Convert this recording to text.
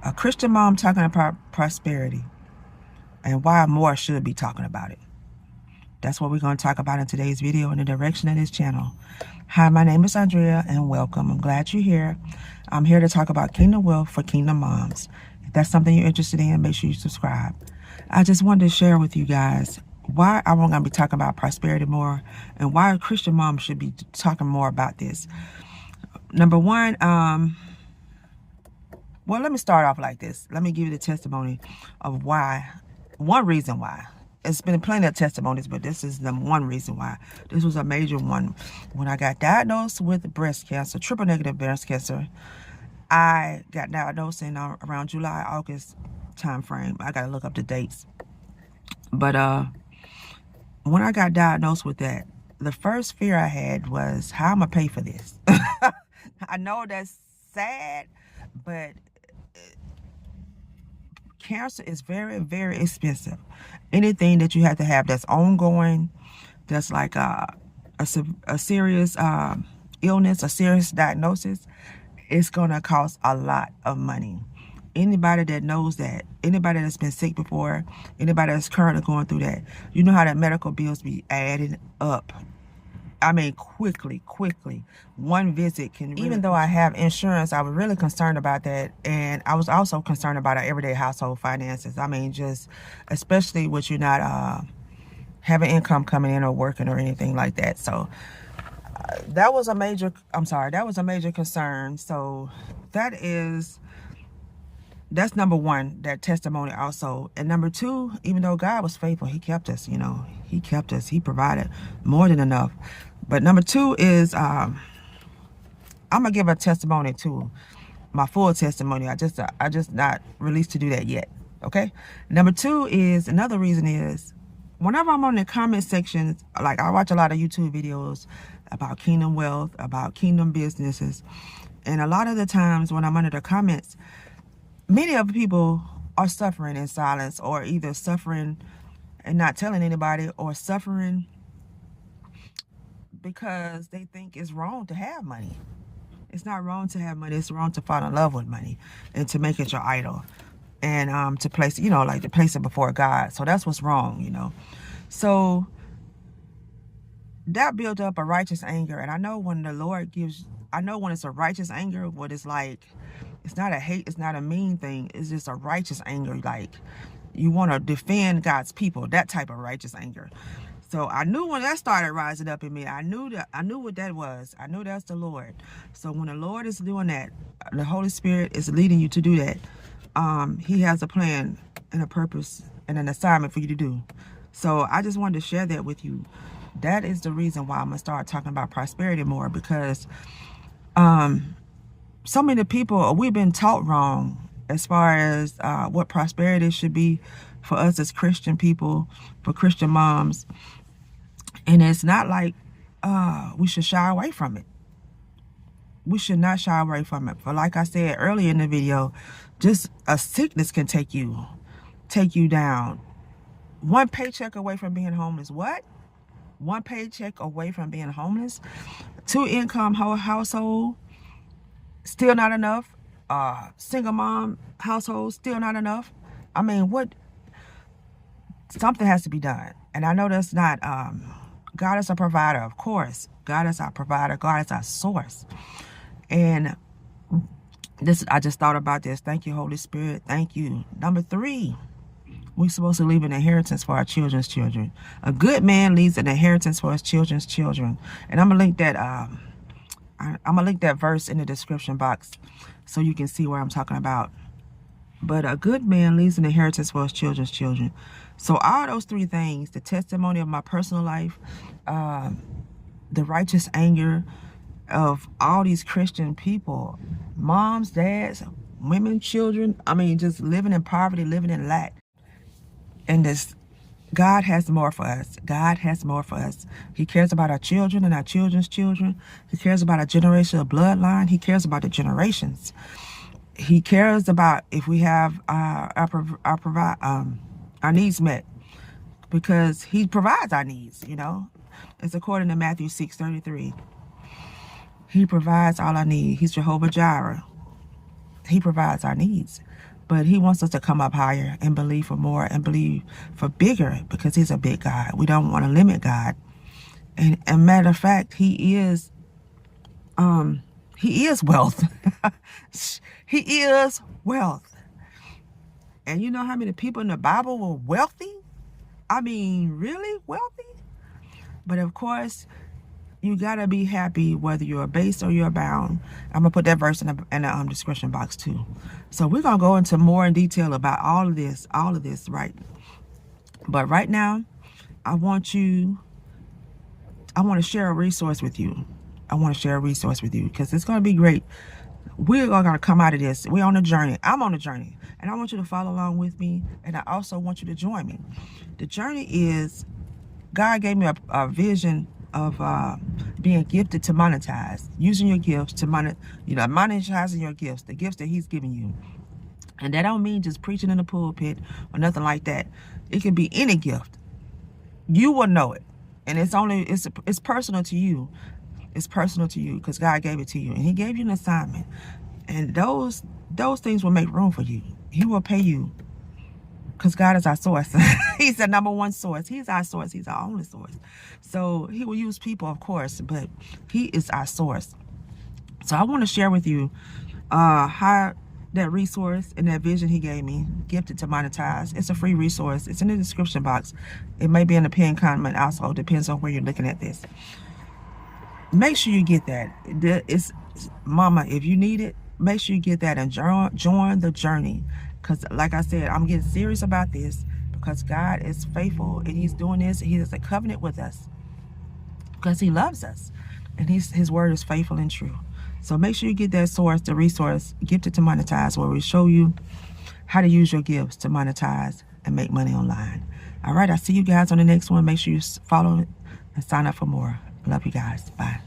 A Christian mom talking about prosperity and why more should be talking about it. That's what we're going to talk about in today's video in the direction of this channel. Hi, my name is Andrea and welcome. I'm glad you're here. I'm here to talk about kingdom wealth for kingdom moms. If that's something you're interested in, make sure you subscribe. I just wanted to share with you guys why I'm going to be talking about prosperity more and why a Christian mom should be talking more about this. Number one, well, let me start off like this. Let me give you the testimony of why. One reason why. It's been plenty of testimonies, but this is the one reason why. This was a major one. When I got diagnosed with breast cancer, triple negative breast cancer, I got diagnosed in around July, August time frame. I got to look up the dates. But when I got diagnosed with that, the first fear I had was, how am I pay for this? I know that's sad, but cancer is very, very expensive. Anything that you have to have that's ongoing, that's like a serious illness, a serious diagnosis, it's going to cost a lot of money. Anybody that knows that, anybody that's been sick before, anybody that's currently going through that, you know how that medical bills be adding up. I mean, quickly. One visit can really... Even though I have insurance, I was really concerned about that. And I was also concerned about our everyday household finances. I mean, just especially with you not having income coming in or working or anything like that. So that was a major, that was a major concern. So that's number one, that testimony also. And number two, even though God was faithful, he kept us, you know, he kept us, he provided more than enough. But number two is, I'm going to give a testimony too, my full testimony. I just not released to do that yet. Okay. Number two is, another reason is, whenever I'm on the comment sections, like I watch a lot of YouTube videos about kingdom wealth, about kingdom businesses. And a lot of the times when I'm under the comments, many of the people are suffering in silence, or either suffering and not telling anybody, or suffering because they think it's wrong to have money. It's not wrong to have money. It's wrong to fall in love with money and to make it your idol, and to place, you know, like to place it before God. So that's what's wrong, you know. So that built up a righteous anger. And I know when the Lord gives, I know when it's a righteous anger, what it's like, it's not a hate, it's not a mean thing. It's just a righteous anger. Like you want to defend God's people, that type of righteous anger. So I knew when that started rising up in me, I knew what that was. I knew that's the Lord. So when the Lord is doing that, the Holy Spirit is leading you to do that. He has a plan and a purpose and an assignment for you to do. So I just wanted to share that with you. That is the reason why I'm going to start talking about prosperity more, because so many people, we've been taught wrong as far as what prosperity should be for us as Christian people, for Christian moms. And it's not like we should shy away from it. We should not shy away from it. For like I said earlier in the video, just a sickness can take you down. One paycheck away from being homeless. What? One paycheck away from being homeless. 2-income household, still not enough. Single mom household, still not enough. I mean, what? Something has to be done. And I know that's not, God is a provider, of course. God is our provider. God is our source. And this, I just thought about this. Thank you, Holy Spirit. Thank you. Number three, we're supposed to leave an inheritance for our children's children. A good man leaves an inheritance for his children's children. And I'm gonna link that. I'm gonna link that verse in the description box so you can see what I'm talking about. But a good man leaves an inheritance for his children's children. So all those three things, the testimony of my personal life, the righteous anger of all these Christian people, moms, dads, women, children, I mean, just living in poverty, living in lack. And this, God has more for us. God has more for us. He cares about our children and our children's children. He cares about our generational bloodline. He cares about the generations. He cares about if we have our needs met, because he provides our needs, you know. It's according to Matthew 6:33. He provides all our needs. He's Jehovah Jireh. He provides our needs. But he wants us to come up higher and believe for more and believe for bigger, because he's a big God. We don't want to limit God. And matter of fact, he is wealth. He is wealth. And you know how many people in the Bible were wealthy? I mean, really wealthy? But of course, you gotta be happy whether you're abased or you're bound. I'm gonna put that verse in the description box too. So we're gonna go into more in detail about all of this, right? But right now, I want to share a resource with you. Because it's gonna be great. We're gonna come out of this. We're on a journey. I'm on a journey, and I want you to follow along with me. And I also want you to join me. The journey is, God gave me a vision of being gifted to monetize, using your gifts to monetizing your gifts, the gifts that he's giving you. And that don't mean just preaching in the pulpit or nothing like that. It can be any gift. You will know it, and it's personal to you. It's personal to you because God gave it to you, and he gave you an assignment. And those things will make room for you. He will pay you, because God is our source. He's the number one source. He's our source. He's our only source. So he will use people, of course, but he is our source. So I want to share with you how that resource and that vision he gave me, Gifted to Monetize. It's a free resource. It's in the description box. It may be in the pinned comment also. Depends on where you're looking at this. Make sure you get that. Mama, if you need it, make sure you get that and join the journey. Because like I said, I'm getting serious about this because God is faithful and he's doing this. He has a covenant with us because he loves us, and his word is faithful and true. So make sure you get that source, the resource, Gifted to Monetize, where we show you how to use your gifts to monetize and make money online. All right, I'll see you guys on the next one. Make sure you follow and sign up for more. Love you guys. Bye.